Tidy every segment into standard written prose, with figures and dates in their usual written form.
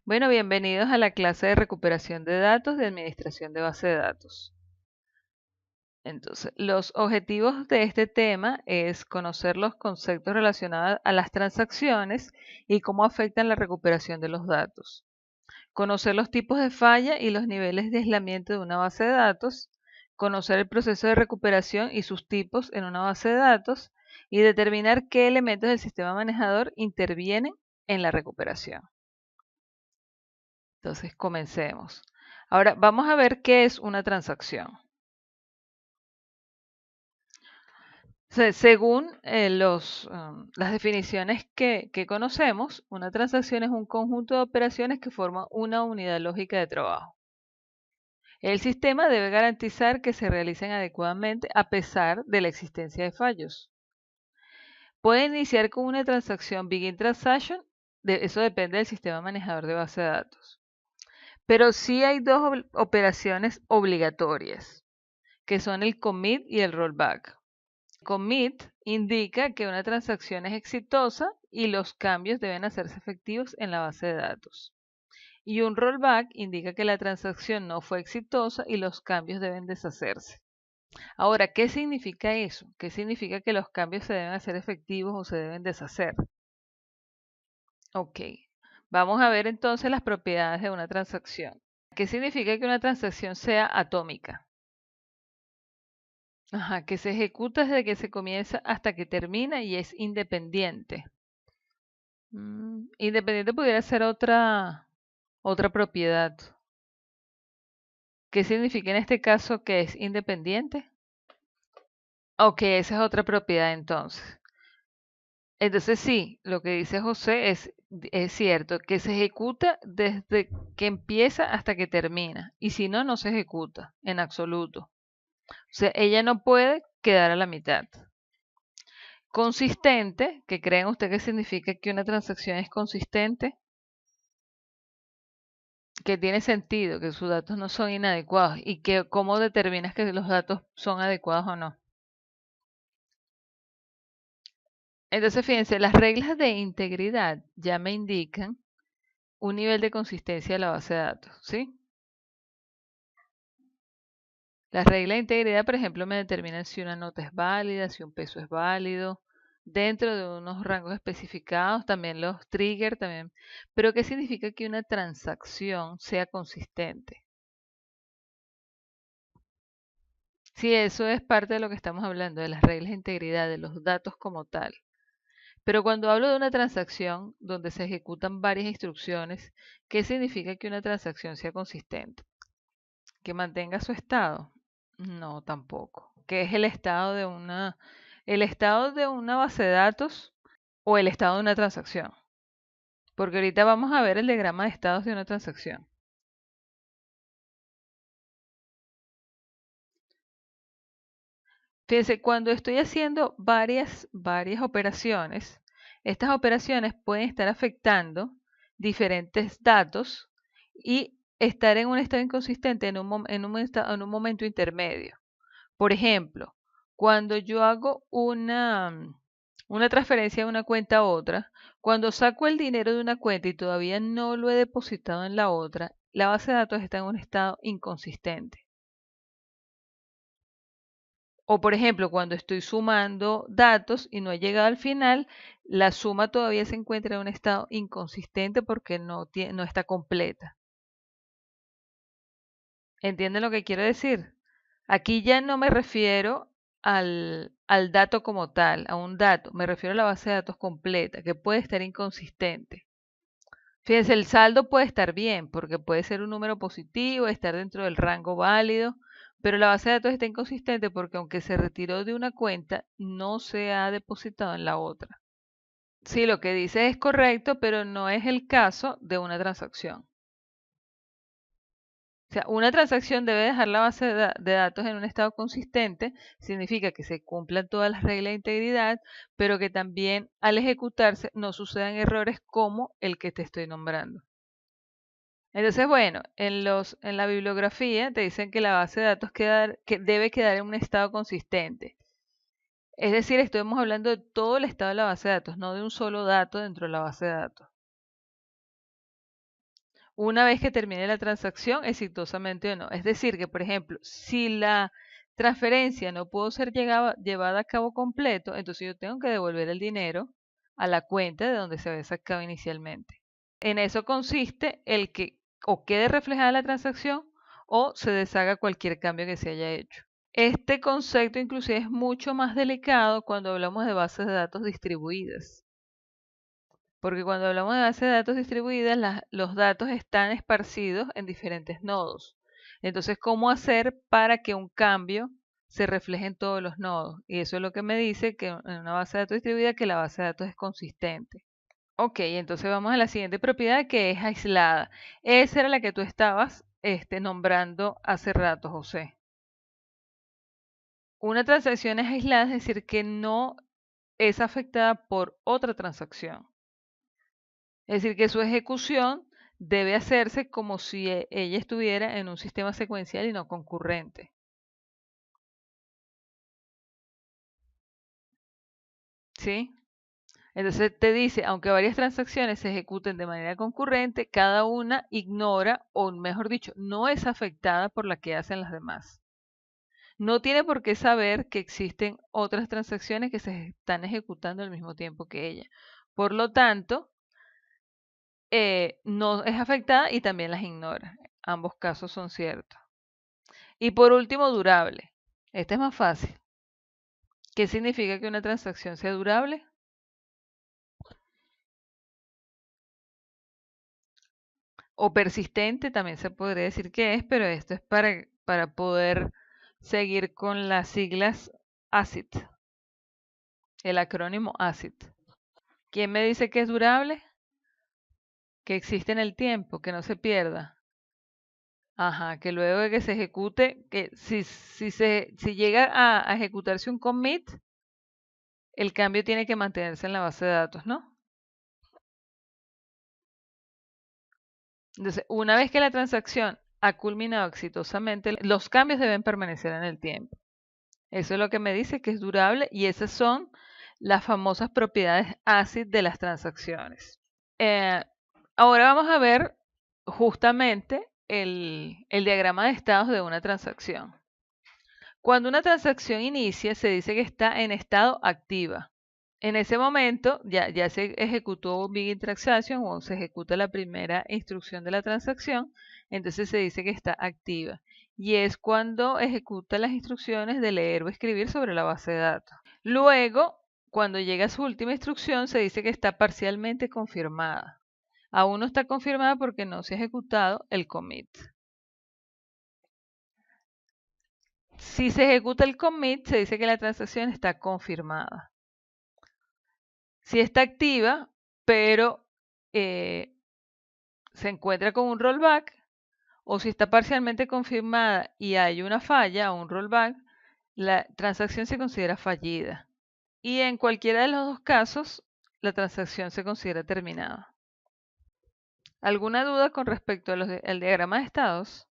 Bueno, bienvenidos a la clase de recuperación de datos de administración de base de datos. Entonces, los objetivos de este tema es conocer los conceptos relacionados a las transacciones y cómo afectan la recuperación de los datos. Conocer los tipos de falla y los niveles de aislamiento de una base de datos. Conocer el proceso de recuperación y sus tipos en una base de datos. Y determinar qué elementos del sistema manejador intervienen en la recuperación. Entonces, comencemos. Ahora, vamos a ver qué es una transacción. Según las definiciones que conocemos, una transacción es un conjunto de operaciones que forman una unidad lógica de trabajo. El sistema debe garantizar que se realicen adecuadamente a pesar de la existencia de fallos. Puede iniciar con una transacción Begin Transaction, eso depende del sistema manejador de base de datos. Pero sí hay dos operaciones obligatorias, que son el commit y el rollback. Commit indica que una transacción es exitosa y los cambios deben hacerse efectivos en la base de datos. Y un rollback indica que la transacción no fue exitosa y los cambios deben deshacerse. Ahora, ¿qué significa eso? ¿Qué significa que los cambios se deben hacer efectivos o se deben deshacer? Ok, vamos a ver entonces las propiedades de una transacción. ¿Qué significa que una transacción sea atómica? Ajá, que se ejecuta desde que se comienza hasta que termina y es independiente. Independiente pudiera ser otra propiedad. ¿Qué significa en este caso que es independiente? Ok, esa es otra propiedad entonces. Entonces sí, lo que dice José es cierto, que se ejecuta desde que empieza hasta que termina. Y si no, no se ejecuta en absoluto. O sea, ella no puede quedar a la mitad. Consistente, ¿qué creen ustedes que significa que una transacción es consistente? Que tiene sentido, que sus datos no son inadecuados y que cómo determinas que los datos son adecuados o no. Entonces, fíjense, las reglas de integridad ya me indican un nivel de consistencia de la base de datos, ¿sí? Las reglas de integridad, por ejemplo, me determinan si una nota es válida, si un peso es válido, dentro de unos rangos especificados, también los triggers, también. Pero, ¿qué significa que una transacción sea consistente? Sí, eso es parte de lo que estamos hablando, de las reglas de integridad, de los datos como tal. Pero cuando hablo de una transacción donde se ejecutan varias instrucciones, ¿qué significa que una transacción sea consistente? ¿Que mantenga su estado? No, tampoco. ¿Qué es el estado de una base de datos o el estado de una transacción? Porque ahorita vamos a ver el diagrama de estados de una transacción. Fíjense, cuando estoy haciendo varias operaciones, estas operaciones pueden estar afectando diferentes datos y estar en un estado inconsistente en un momento intermedio. Por ejemplo, cuando yo hago una transferencia de una cuenta a otra, cuando saco el dinero de una cuenta y todavía no lo he depositado en la otra, la base de datos está en un estado inconsistente. O por ejemplo, cuando estoy sumando datos y no he llegado al final, la suma todavía se encuentra en un estado inconsistente porque no está completa. ¿Entienden lo que quiero decir? Aquí ya no me refiero al dato como tal, a un dato, me refiero a la base de datos completa, que puede estar inconsistente. Fíjense, el saldo puede estar bien, porque puede ser un número positivo, estar dentro del rango válido, pero la base de datos está inconsistente porque aunque se retiró de una cuenta, no se ha depositado en la otra. Sí, lo que dice es correcto, pero no es el caso de una transacción. O sea, una transacción debe dejar la base de datos en un estado consistente, significa que se cumplan todas las reglas de integridad, pero que también al ejecutarse no sucedan errores como el que te estoy nombrando. Entonces, bueno, en la bibliografía te dicen que la base de datos que debe quedar en un estado consistente. Es decir, estamos hablando de todo el estado de la base de datos, no de un solo dato dentro de la base de datos. una vez que termine la transacción exitosamente o no. Es decir, que por ejemplo, si la transferencia no pudo ser llevada a cabo completo, entonces yo tengo que devolver el dinero a la cuenta de donde se había sacado inicialmente. En eso consiste el que o quede reflejada la transacción o se deshaga cualquier cambio que se haya hecho. Este concepto inclusive es mucho más delicado cuando hablamos de bases de datos distribuidas. Porque cuando hablamos de bases de datos distribuidas, los datos están esparcidos en diferentes nodos. Entonces, ¿cómo hacer para que un cambio se refleje en todos los nodos? Y eso es lo que me dice que en una base de datos distribuida que la base de datos es consistente. Ok, entonces vamos a la siguiente propiedad que es aislada. Esa era la que tú estabas nombrando hace rato, José. Una transacción es aislada, es decir, que no es afectada por otra transacción. Es decir, que su ejecución debe hacerse como si ella estuviera en un sistema secuencial y no concurrente. ¿Sí? Entonces te dice, aunque varias transacciones se ejecuten de manera concurrente, cada una ignora, o mejor dicho, no es afectada por la que hacen las demás. No tiene por qué saber que existen otras transacciones que se están ejecutando al mismo tiempo que ella. Por lo tanto, no es afectada y también las ignora. Ambos casos son ciertos. Y por último, durable. Este es más fácil. ¿Qué significa que una transacción sea durable? O persistente, también se podría decir que es, pero esto es para poder seguir con las siglas ACID, el acrónimo ACID. ¿Quién me dice que es durable? Que existe en el tiempo, que no se pierda. Ajá, que luego de que se ejecute, que si llega a ejecutarse un commit, el cambio tiene que mantenerse en la base de datos, ¿no? Entonces, una vez que la transacción ha culminado exitosamente, los cambios deben permanecer en el tiempo. Eso es lo que me dice que es durable y esas son las famosas propiedades ACID de las transacciones. Ahora vamos a ver justamente el diagrama de estados de una transacción. Cuando una transacción inicia, se dice que está en estado activa. En ese momento ya se ejecutó Begin Transaction o se ejecuta la primera instrucción de la transacción, entonces se dice que está activa. Y es cuando ejecuta las instrucciones de leer o escribir sobre la base de datos. Luego, cuando llega a su última instrucción, se dice que está parcialmente confirmada. Aún no está confirmada porque no se ha ejecutado el commit. Si se ejecuta el commit, se dice que la transacción está confirmada. Si está activa, pero se encuentra con un rollback, o si está parcialmente confirmada y hay una falla o un rollback, la transacción se considera fallida. Y en cualquiera de los dos casos, la transacción se considera terminada. ¿Alguna duda con respecto al diagrama de estados?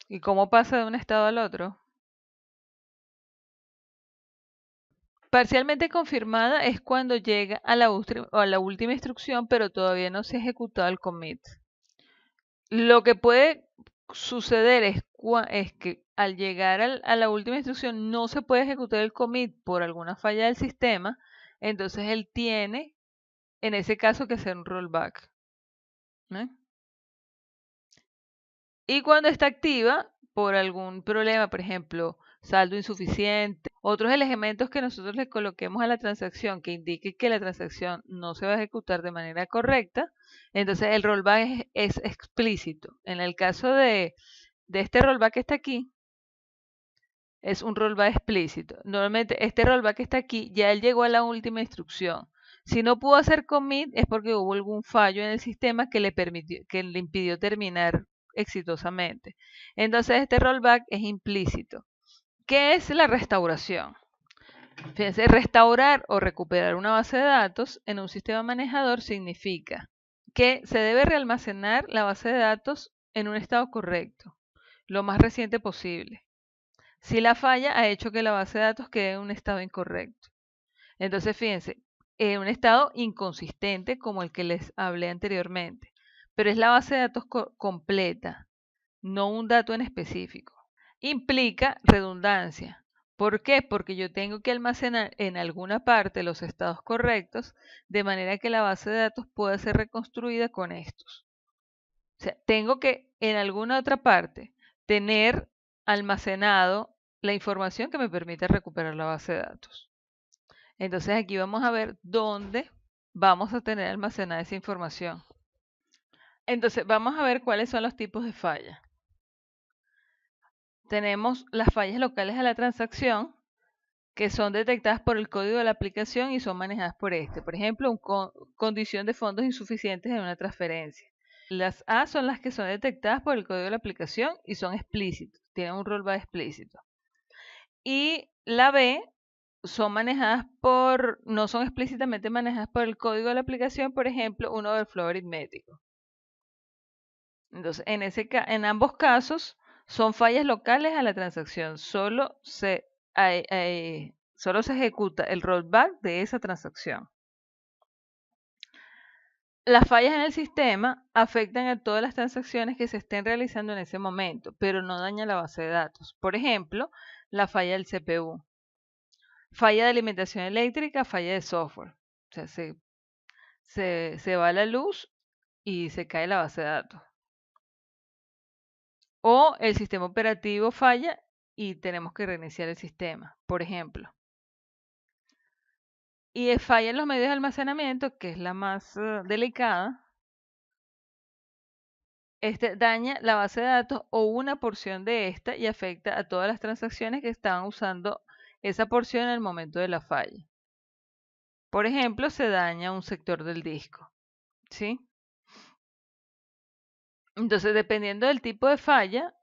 ¿Y cómo pasa de un estado al otro? Parcialmente confirmada es cuando llega a la última instrucción, pero todavía no se ha ejecutado el commit. Lo que puede suceder es que al llegar a la última instrucción no se puede ejecutar el commit por alguna falla del sistema, entonces él tiene, en ese caso, que hacer un rollback. Y cuando está activa, por algún problema, por ejemplo, saldo insuficiente, otros elementos que nosotros le coloquemos a la transacción que indique que la transacción no se va a ejecutar de manera correcta, entonces el rollback es explícito. En el caso de este rollback que está aquí, es un rollback explícito. Normalmente este rollback que está aquí, ya él llegó a la última instrucción. Si no pudo hacer commit es porque hubo algún fallo en el sistema que le impidió terminar exitosamente. Entonces este rollback es implícito. ¿Qué es la restauración? Fíjense, restaurar o recuperar una base de datos en un sistema manejador significa que se debe realmacenar la base de datos en un estado correcto, lo más reciente posible. Si la falla ha hecho que la base de datos quede en un estado incorrecto. Entonces, fíjense, en un estado inconsistente como el que les hablé anteriormente. pero es la base de datos completa, no un dato en específico. Implica redundancia. ¿Por qué? Porque yo tengo que almacenar en alguna parte los estados correctos, de manera que la base de datos pueda ser reconstruida con estos. O sea, tengo que en alguna otra parte tener almacenado la información que me permite recuperar la base de datos. Entonces aquí vamos a ver dónde vamos a tener almacenada esa información. Entonces vamos a ver cuáles son los tipos de fallas. Tenemos las fallas locales a la transacción, que son detectadas por el código de la aplicación y son manejadas por este. Por ejemplo, condición de fondos insuficientes en una transferencia. Las A son las que son detectadas por el código de la aplicación y son explícitos, tienen un rollback explícito. Y la B son manejadas no son explícitamente manejadas por el código de la aplicación, por ejemplo, un overflow aritmético. Entonces, en ambos casos son fallas locales a la transacción, solo se ejecuta el rollback de esa transacción. Las fallas en el sistema afectan a todas las transacciones que se estén realizando en ese momento, pero no dañan la base de datos. Por ejemplo, la falla del CPU. Falla de alimentación eléctrica, falla de software. O sea, se va la luz y se cae la base de datos. O el sistema operativo falla y tenemos que reiniciar el sistema, por ejemplo. Y falla en los medios de almacenamiento, que es la más delicada. Este daña la base de datos o una porción de esta y afecta a todas las transacciones que estaban usando esa porción en el momento de la falla. Por ejemplo, se daña un sector del disco, ¿sí? Entonces, dependiendo del tipo de falla,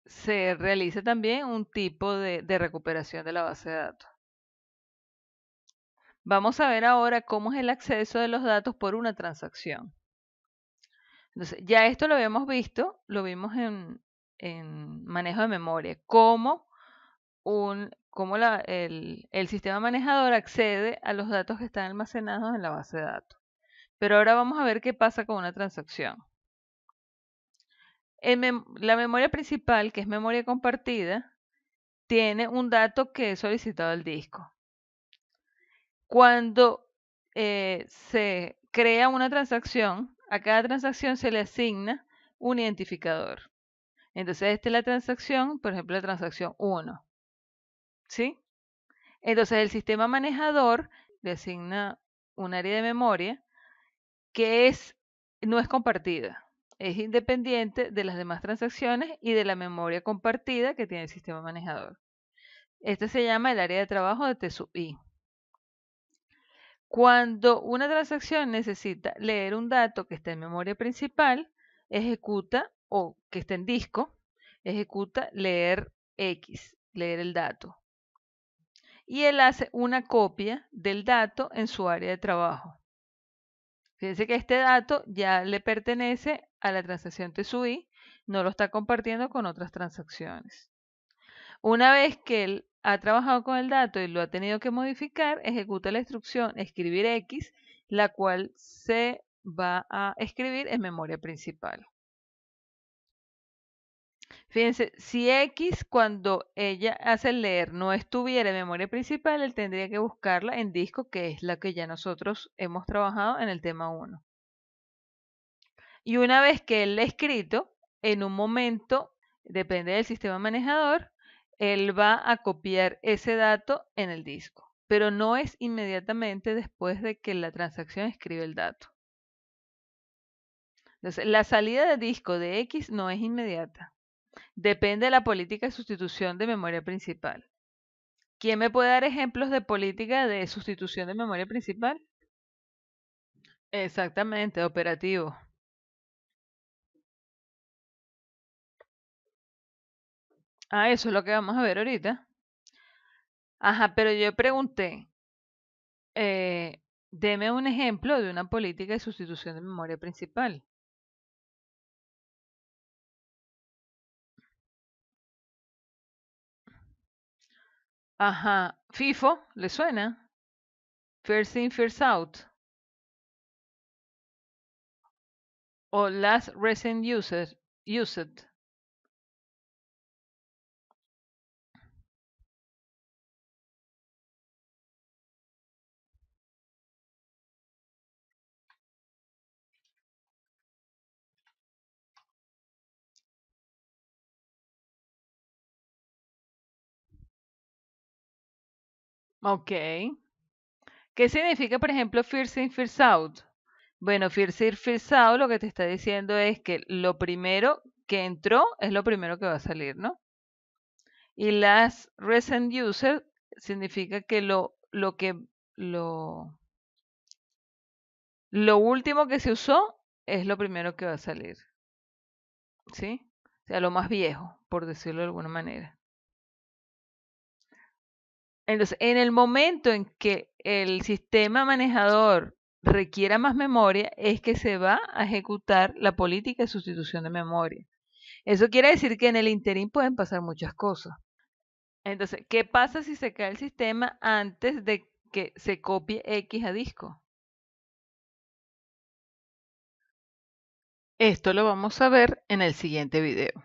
se realiza también un tipo de recuperación de la base de datos. Vamos a ver ahora cómo es el acceso de los datos por una transacción. Entonces, ya esto lo habíamos visto, lo vimos en manejo de memoria, cómo el sistema manejador accede a los datos que están almacenados en la base de datos. Pero ahora vamos a ver qué pasa con una transacción. La memoria principal, que es memoria compartida, tiene un dato que es solicitado al disco. Cuando se crea una transacción, a cada transacción se le asigna un identificador. Entonces, esta es la transacción, por ejemplo, la transacción 1. ¿Sí? Entonces, el sistema manejador le asigna un área de memoria que no es compartida. Es independiente de las demás transacciones y de la memoria compartida que tiene el sistema manejador. Este se llama el área de trabajo de T sub I. Cuando una transacción necesita leer un dato que está en memoria principal, ejecuta, o que está en disco, ejecuta leer X, leer el dato. Y él hace una copia del dato en su área de trabajo. Fíjense que este dato ya le pertenece a la transacción TSUI, no lo está compartiendo con otras transacciones. Una vez que él ha trabajado con el dato y lo ha tenido que modificar, ejecuta la instrucción escribir X, la cual se va a escribir en memoria principal. Fíjense, si X cuando ella hace el leer no estuviera en memoria principal, él tendría que buscarla en disco, que es la que ya nosotros hemos trabajado en el tema 1. Y una vez que él lo ha escrito, en un momento, depende del sistema manejador, él va a copiar ese dato en el disco, pero no es inmediatamente después de que la transacción escribe el dato. Entonces, la salida de disco de X no es inmediata. Depende de la política de sustitución de memoria principal. ¿Quién me puede dar ejemplos de política de sustitución de memoria principal? Exactamente, operativo. Ah, eso es lo que vamos a ver ahorita. Ajá, pero yo pregunté, deme un ejemplo de una política de sustitución de memoria principal. Ajá, FIFO, ¿le suena? First in, first out. o last recent used. Ok. ¿Qué significa, por ejemplo, first in, first out? Bueno, first in, first out lo que te está diciendo es que lo primero que entró es lo primero que va a salir, ¿no? Y last recent user significa que lo, lo último que se usó es lo primero que va a salir, ¿sí? O sea, lo más viejo, por decirlo de alguna manera. Entonces, en el momento en que el sistema manejador requiera más memoria, es que se va a ejecutar la política de sustitución de memoria. Eso quiere decir que en el interín pueden pasar muchas cosas. Entonces, ¿qué pasa si se cae el sistema antes de que se copie X a disco? Esto lo vamos a ver en el siguiente video.